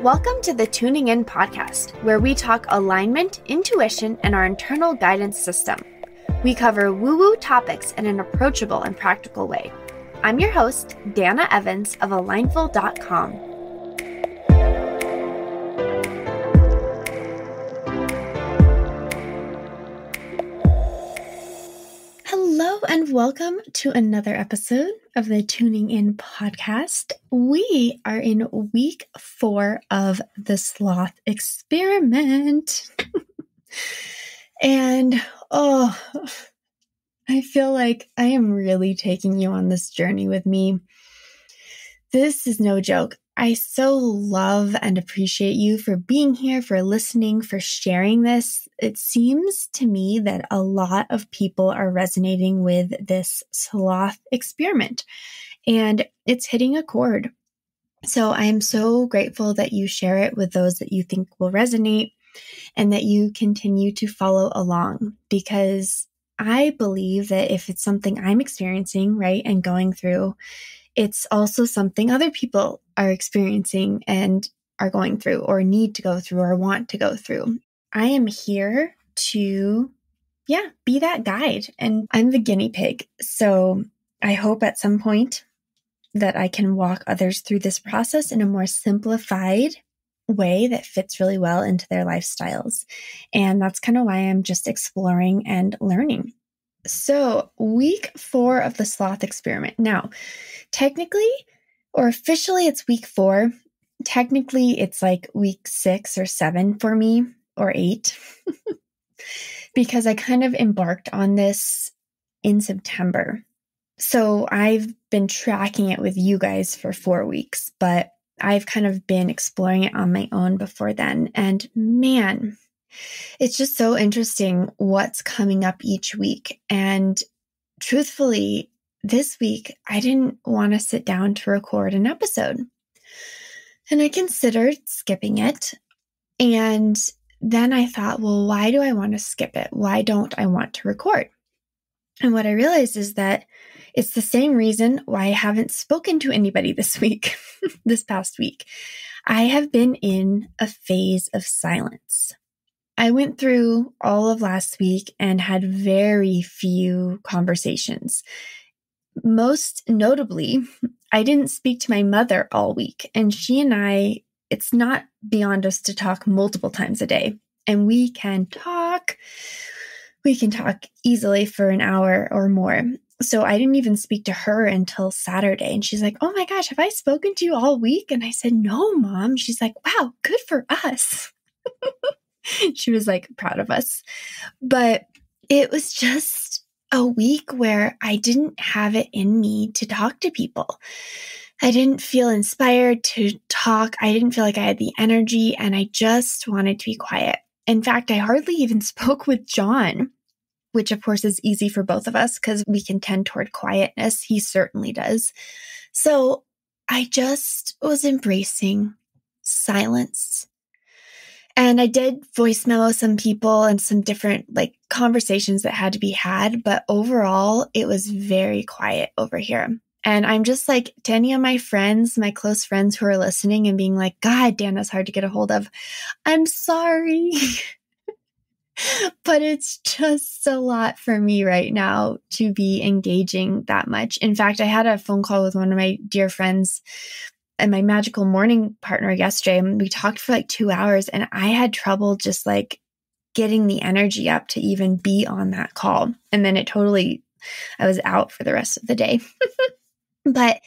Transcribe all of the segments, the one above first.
Welcome to the Tuning In podcast, where we talk alignment, intuition, and our internal guidance system. We cover woo-woo topics in an approachable and practical way. I'm your host, Dana Evans of Alignful.com. Hello and welcome to another episode of the Tuning In podcast. We are in week 4 of the Sloth Experiment. And I feel like I am really taking you on this journey with me. This is no joke. I so love and appreciate you for being here, for listening, for sharing this. It seems to me that a lot of people are resonating with this sloth experiment, and it's hitting a chord. So I am so grateful that you share it with those that you think will resonate and that you continue to follow along, because I believe that if it's something I'm experiencing, right, and going through, it's also something other people are experiencing and are going through or need to go through or want to go through. I am here to, be that guide, and I'm the guinea pig. So I hope at some point that I can walk others through this process in a more simplified way that fits really well into their lifestyles. And that's kind of why I'm just exploring and learning. So week 4 of the Sloth Experiment. Now, technically or officially it's week 4. Technically it's like week 6 or 7 for me, or 8, because I kind of embarked on this in September. So I've been tracking it with you guys for 4 weeks, but I've kind of been exploring it on my own before then. And man, it's just so interesting what's coming up each week. And truthfully, this week, I didn't want to sit down to record an episode. And I considered skipping it. And then I thought, well, why do I want to skip it? Why don't I want to record? And what I realized is that it's the same reason why I haven't spoken to anybody this week, this past week. I have been in a phase of silence. I went through all of last week and had very few conversations. Most notably, I didn't speak to my mother all week, and she and I, it's not beyond us to talk multiple times a day, and we can talk easily for an hour or more. So I didn't even speak to her until Saturday, and she's like, "Oh my gosh, have I spoken to you all week?" And I said, "No, Mom." She's like, "Wow, good for us." She was like proud of us. But it was just a week where I didn't have it in me to talk to people. I didn't feel inspired to talk. I didn't feel like I had the energy, and I just wanted to be quiet. In fact, I hardly even spoke with John, which of course is easy for both of us because we can tend toward quietness. He certainly does. So I just was embracing silence. And I did voice memo some people and some different conversations that had to be had. But overall, it was very quiet over here. And I'm just like, to any of my friends, my close friends who are listening and being like, "God, Dana's hard to get a hold of." I'm sorry. But it's just a lot for me right now to be engaging that much. In fact, I had a phone call with one of my dear friends and my magical morning partner yesterday, and we talked for 2 hours, and I had trouble just getting the energy up to even be on that call. And then I was out for the rest of the day. But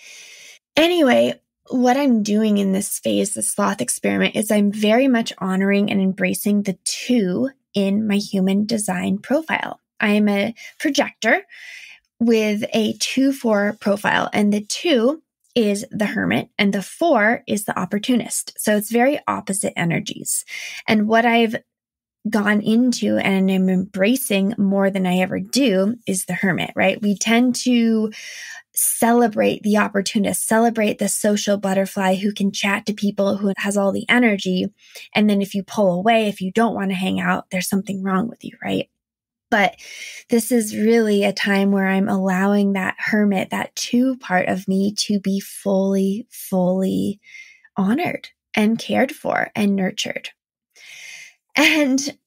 anyway, what I'm doing in this phase, the Sloth Experiment, is I'm very much honoring and embracing the 2 in my human design profile. I am a projector with a 2-4 profile, and the 2 is the Hermit and the 4 is the Opportunist. So it's very opposite energies. And what I've gone into and am embracing more than I ever do is the Hermit, right? We tend to celebrate the opportunist, celebrate the social butterfly who can chat to people, who has all the energy. And then if you pull away, if you don't want to hang out, there's something wrong with you, right? But this is really a time where I'm allowing that Hermit, that 2 part of me, to be fully honored and cared for and nurtured. And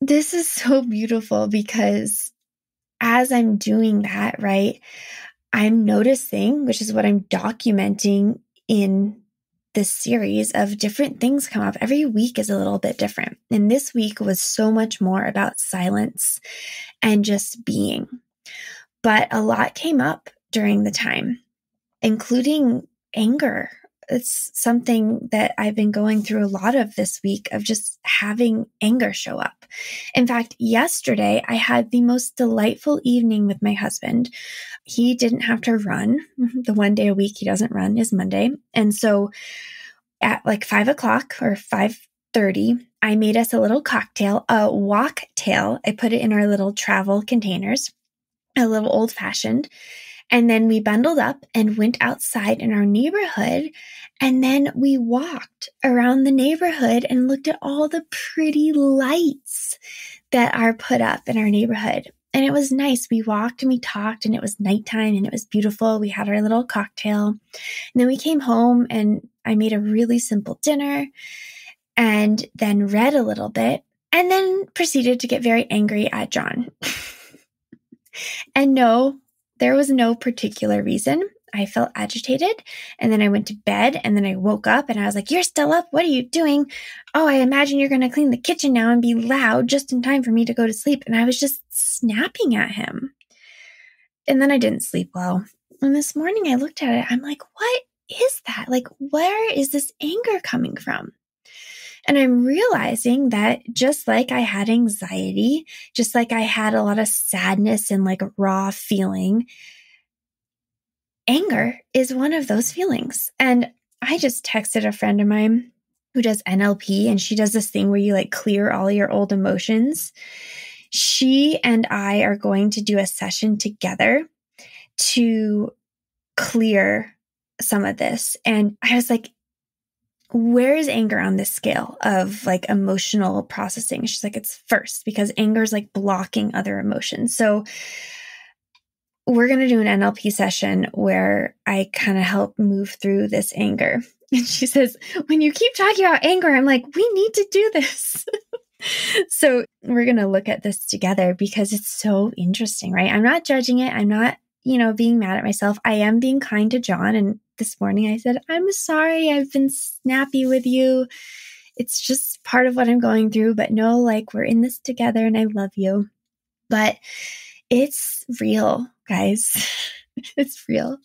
this is so beautiful because as I'm doing that, right, I'm noticing, which is what I'm documenting in this series of different things come up. Every week is a little bit different. And this week was so much more about silence and just being. But a lot came up during the time, including anger. It's something that I've been going through a lot of this week, of just having anger show up. In fact, yesterday I had the most delightful evening with my husband. He didn't have to run. The one day a week he doesn't run is Monday. And so at like 5:00 or 5:30, I made us a little cocktail, a walktail. I put it in our little travel containers, a little old fashioned. And then we bundled up and went outside in our neighborhood. And then we walked around the neighborhood and looked at all the pretty lights that are put up in our neighborhood. And it was nice. We walked and we talked, and it was nighttime and it was beautiful. We had our little cocktail. And then we came home and I made a really simple dinner and then read a little bit and then proceeded to get very angry at John. And no, there was no particular reason. I felt agitated, and then I went to bed, and then I woke up and I was like, "You're still up? What are you doing? Oh, I imagine you're going to clean the kitchen now and be loud just in time for me to go to sleep." And I was just snapping at him. And then I didn't sleep well. And this morning I looked at it. I'm like, what is that? Like, where is this anger coming from? And I'm realizing that just like I had anxiety, just like I had a lot of sadness and like raw feeling, anger is one of those feelings. And I just texted a friend of mine who does NLP, and she does this thing where you like clear all your old emotions. She and I are going to do a session together to clear some of this. And I was like, where is anger on this scale of like emotional processing? She's like, it's first, because anger is like blocking other emotions. So we're going to do an NLP session where I kind of help move through this anger. And she says, when you keep talking about anger, I'm like, we need to do this. So we're going to look at this together because it's so interesting, right? I'm not judging it. I'm not, being mad at myself. I am being kind to John. And this morning I said, I'm sorry, I've been snappy with you. It's just part of what I'm going through, but no, like we're in this together and I love you. But it's real, guys. It's real.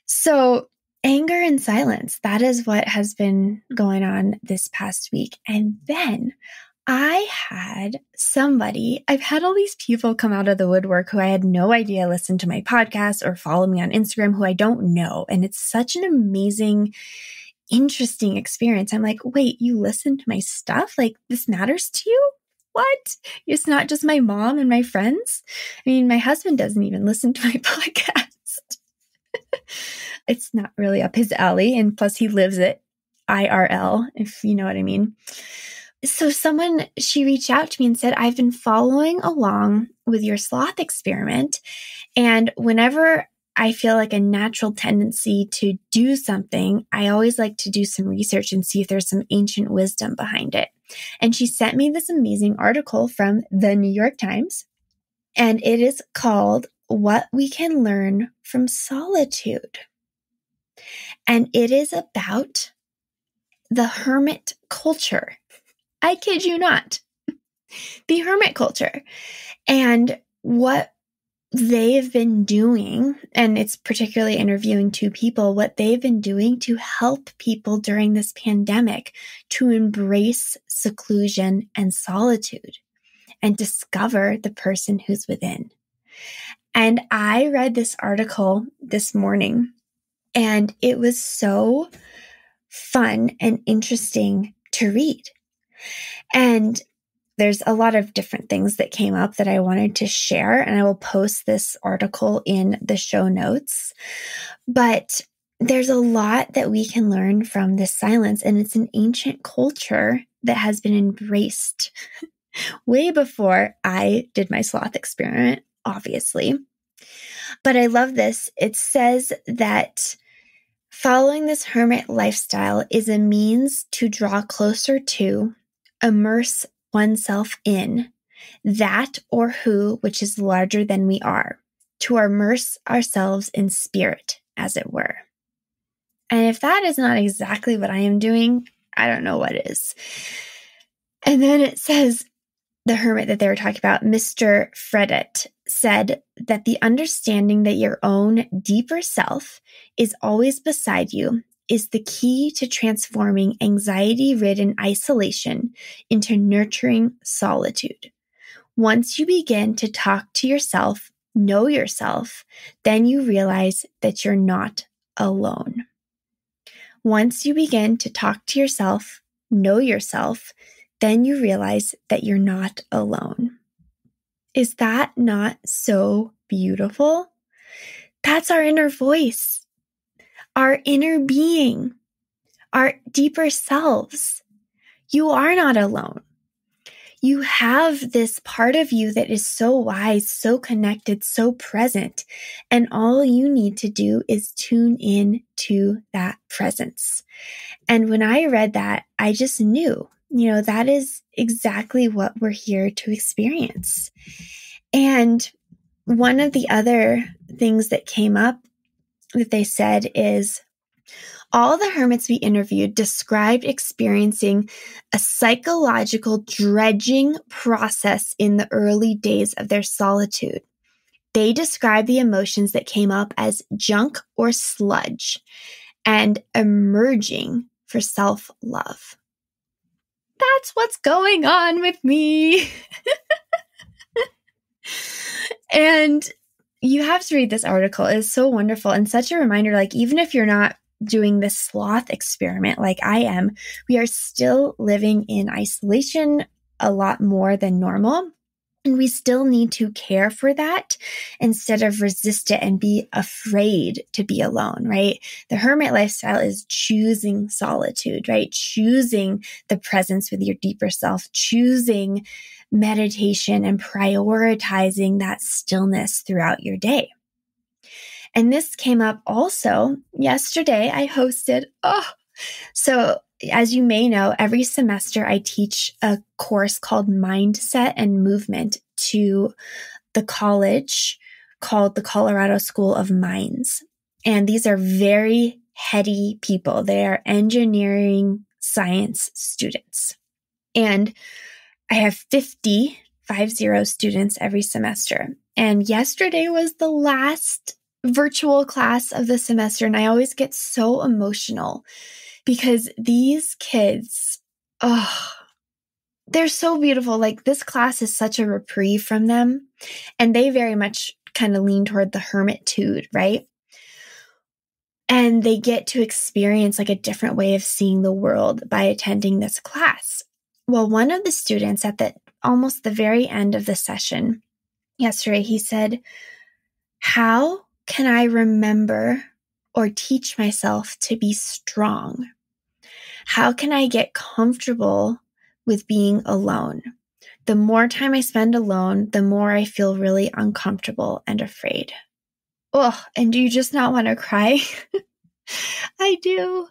So anger and silence, that is what has been going on this past week. And then I had I've had all these people come out of the woodwork who I had no idea listened to my podcast or follow me on Instagram, who I don't know. And it's such an amazing, interesting experience. I'm like, wait, you listen to my stuff? Like, this matters to you? What? It's not just my mom and my friends. I mean, my husband doesn't even listen to my podcast. It's not really up his alley. And plus he lives it IRL, if you know what I mean. So she reached out to me and said, I've been following along with your Sloth Experiment. And whenever I feel like a natural tendency to do something, I always like to do some research and see if there's some ancient wisdom behind it. And she sent me this amazing article from the New York Times, and it is called What We Can Learn from Solitude. And it is about the hermit culture. I kid you not. The hermit culture. And what they've been doing, and it's particularly interviewing two people, what they've been doing to help people during this pandemic to embrace seclusion and solitude and discover the person who's within. And I read this article this morning, and it was so fun and interesting to read. And there's a lot of different things that came up that I wanted to share, and I will post this article in the show notes. But there's a lot that we can learn from this silence, and it's an ancient culture that has been embraced way before I did my Sloth Experiment, obviously. But I love this. It says that Following this hermit lifestyle is a means to draw closer to, immerse oneself in, that or who which is larger than we are, to immerse ourselves in spirit, as it were. And if that is not exactly what I am doing, I don't know what is. And then it says, the hermit that they were talking about, Mr. Fredet, said that the understanding that your own deeper self is always beside you is the key to transforming anxiety-ridden isolation into nurturing solitude. Once you begin to talk to yourself, know yourself, then you realize that you're not alone. Once you begin to talk to yourself, know yourself, then you realize that you're not alone. Is that not so beautiful? That's our inner voice, our inner being, our deeper selves. You are not alone. You have this part of you that is so wise, so connected, so present, and all you need to do is tune in to that presence. And when I read that, I just knew, that is exactly what we're here to experience. And one of the other things that came up that they said is all the hermits we interviewed described experiencing a psychological dredging process in the early days of their solitude. They described the emotions that came up as junk or sludge and emerging for self-love. That's what's going on with me. And you have to read this article. It's so wonderful and such a reminder, like even if you're not doing this sloth experiment like I am, we are still living in isolation a lot more than normal. And we still need to care for that instead of resist it and be afraid to be alone, right? The hermit lifestyle is choosing solitude, right? Choosing the presence with your deeper self, choosing meditation and prioritizing that stillness throughout your day. And this came up also yesterday. I hosted, so as you may know, every semester I teach a course called Mindset and Movement to the college called the Colorado School of Mines. And these are very heady people. They are engineering science students. And I have 50 students every semester. And yesterday was the last virtual class of the semester. And I always get so emotional because these kids, they're so beautiful. Like this class is such a reprieve from them. And they very much kind of lean toward the hermitude, right? And they get to experience like a different way of seeing the world by attending this class. Well, one of the students at almost the very end of the session yesterday, he said, how can I remember or teach myself to be strong? How can I get comfortable with being alone? The more time I spend alone, the more I feel really uncomfortable and afraid. Oh, and do you just not want to cry? I do.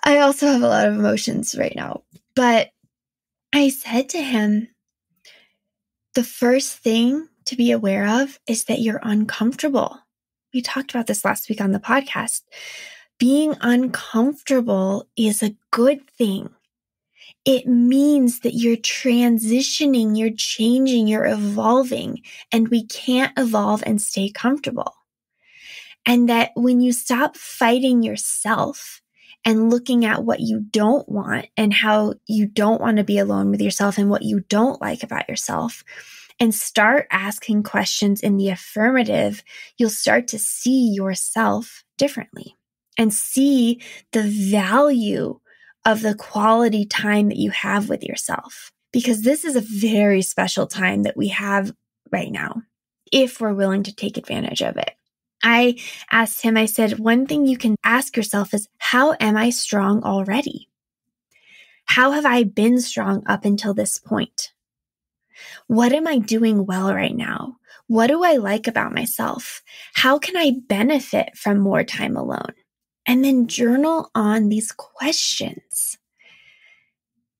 I also have a lot of emotions right now. But I said to him, the first thing to be aware of is that you're uncomfortable. We talked about this last week on the podcast. Being uncomfortable is a good thing. It means that you're transitioning, you're changing, you're evolving, and we can't evolve and stay comfortable. And that when you stop fighting yourself and looking at what you don't want and how you don't want to be alone with yourself and what you don't like about yourself, and start asking questions in the affirmative, you'll start to see yourself differently and see the value of the quality time that you have with yourself. Because this is a very special time that we have right now, if we're willing to take advantage of it. I asked him, I said, one thing you can ask yourself is, how am I strong already? How have I been strong up until this point? What am I doing well right now? What do I like about myself? How can I benefit from more time alone? and then journal on these questions.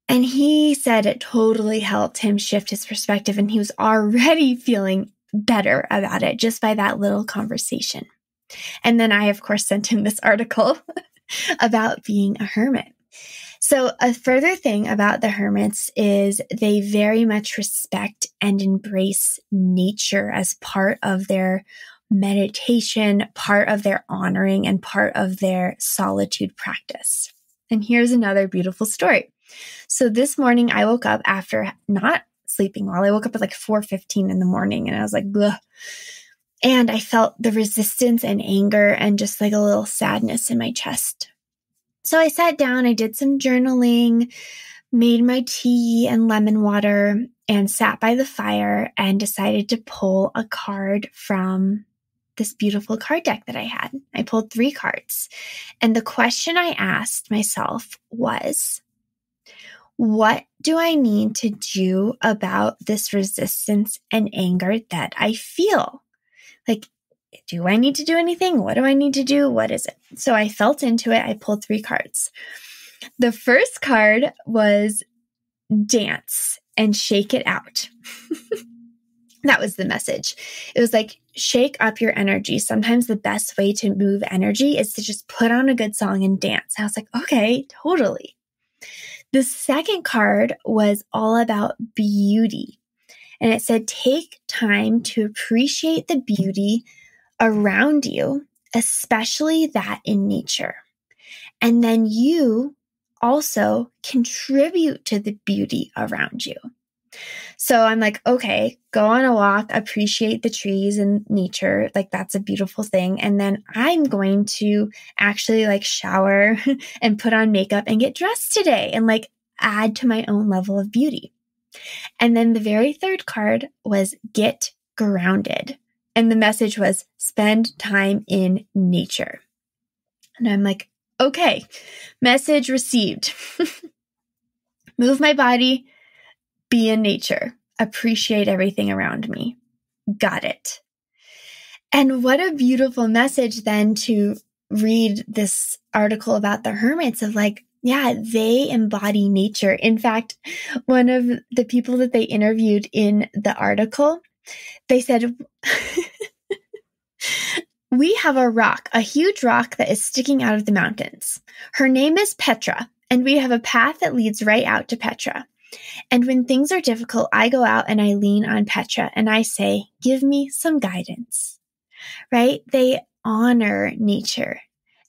And he said it totally helped him shift his perspective, and he was already feeling better about it just by that little conversation. And then I, of course, sent him this article about being a hermit. So a further thing about the hermits is they very much respect and embrace nature as part of their meditation, part of their honoring, and part of their solitude practice. And here's another beautiful story. So this morning I woke up after not sleeping well. I woke up at like 4:15 in the morning, and I was like, ugh. And I felt the resistance and anger and just like a little sadness in my chest. So I sat down, I did some journaling, made my tea and lemon water, and sat by the fire and decided to pull a card from this beautiful card deck that I had. I pulled 3 cards. And the question I asked myself was, what do I need to do about this resistance and anger that I feel? Like, do I need to do anything? What do I need to do? What is it? So I felt into it. I pulled 3 cards. The first card was dance and shake it out. That was the message. It was like, shake up your energy. Sometimes the best way to move energy is to just put on a good song and dance. I was like, okay, totally. The second card was all about beauty. And it said, take time to appreciate the beauty around you, especially that in nature. And then you also contribute to the beauty around you. So I'm like, okay, go on a walk, appreciate the trees and nature. Like, that's a beautiful thing. And then I'm going to actually like shower and put on makeup and get dressed today and like add to my own level of beauty. And then the very third card was get grounded. And the message was spend time in nature. And I'm like, okay, message received. Move my body, be in nature, appreciate everything around me. Got it. And what a beautiful message then to read this article about the hermits of like, yeah, they embody nature. In fact, one of the people that they interviewed in the article, they said, we have a rock, a huge rock that is sticking out of the mountains. Her name is Petra, and we have a path that leads right out to Petra. And when things are difficult, I go out and I lean on Petra and I say, give me some guidance, right? They honor nature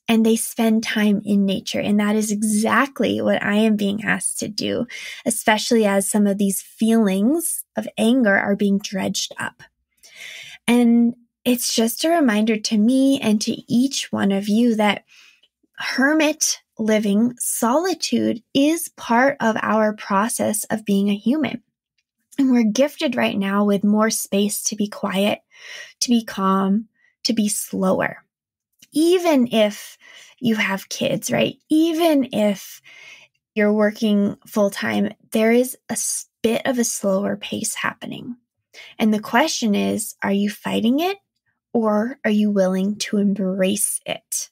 and they spend time in nature. And that is exactly what I am being asked to do, especially as some of these feelings of anger are being dredged up. And it's just a reminder to me and to each one of you that hermit living, solitude is part of our process of being a human. And we're gifted right now with more space to be quiet, to be calm, to be slower. Even if you have kids, right? Even if you're working full time, there is a bit of a slower pace happening. And the question is, are you fighting it or are you willing to embrace it?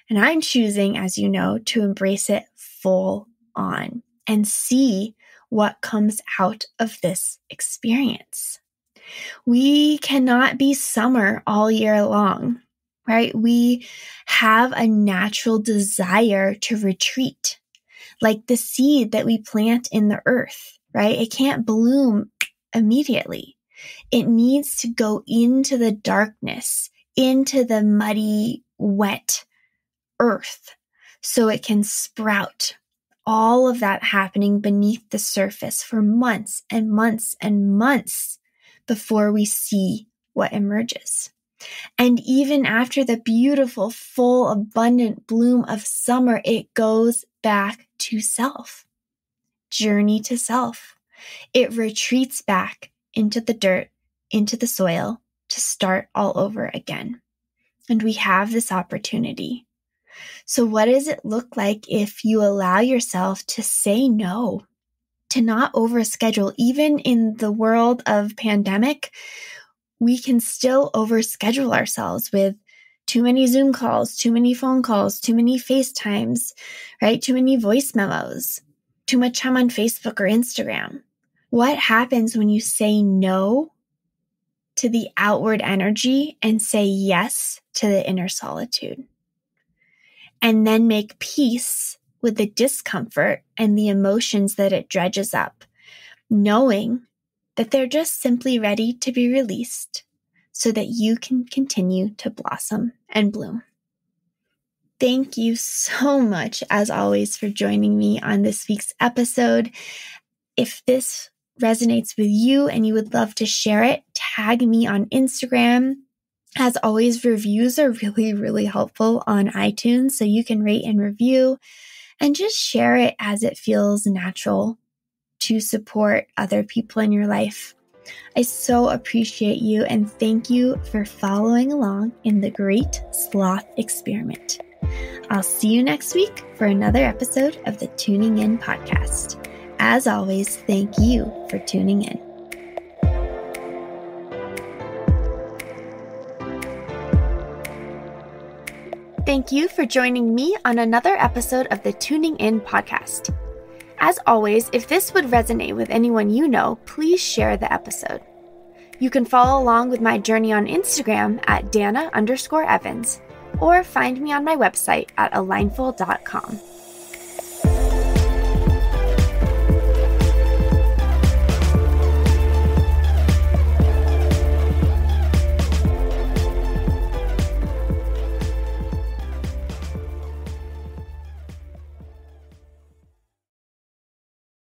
And I'm choosing, as you know, to embrace it full on and see what comes out of this experience. We cannot be summer all year long, right? We have a natural desire to retreat, like the seed that we plant in the earth, right? It can't bloom immediately. It needs to go into the darkness, into the muddy, wet earth so it can sprout. All of that happening beneath the surface for months and months and months before we see what emerges. And even after the beautiful, full, abundant bloom of summer, it goes back to self. Journey to self. It retreats back into the dirt, into the soil to start all over again. And we have this opportunity. So what does it look like if you allow yourself to say no, to not overschedule? Even in the world of pandemic, we can still overschedule ourselves with Too many Zoom calls, too many phone calls, too many FaceTimes, right? Too many voice memos, too much time on Facebook or Instagram. What happens when you say no to the outward energy and say yes to the inner solitude? And then make peace with the discomfort and the emotions that it dredges up, knowing that they're just simply ready to be released so that you can continue to blossom and bloom. Thank you so much, as always, for joining me on this week's episode. If this resonates with you and you would love to share it, tag me on Instagram. As always, reviews are really, really helpful on iTunes, so you can rate and review and just share it as it feels natural to support other people in your life. I so appreciate you and thank you for following along in the Great Sloth Experiment. I'll see you next week for another episode of the Tuning In podcast. As always, thank you for tuning in. Thank you for joining me on another episode of the Tuning In podcast. As always, if this would resonate with anyone you know, please share the episode. You can follow along with my journey on Instagram at Dana_Evans, or find me on my website at alignful.com.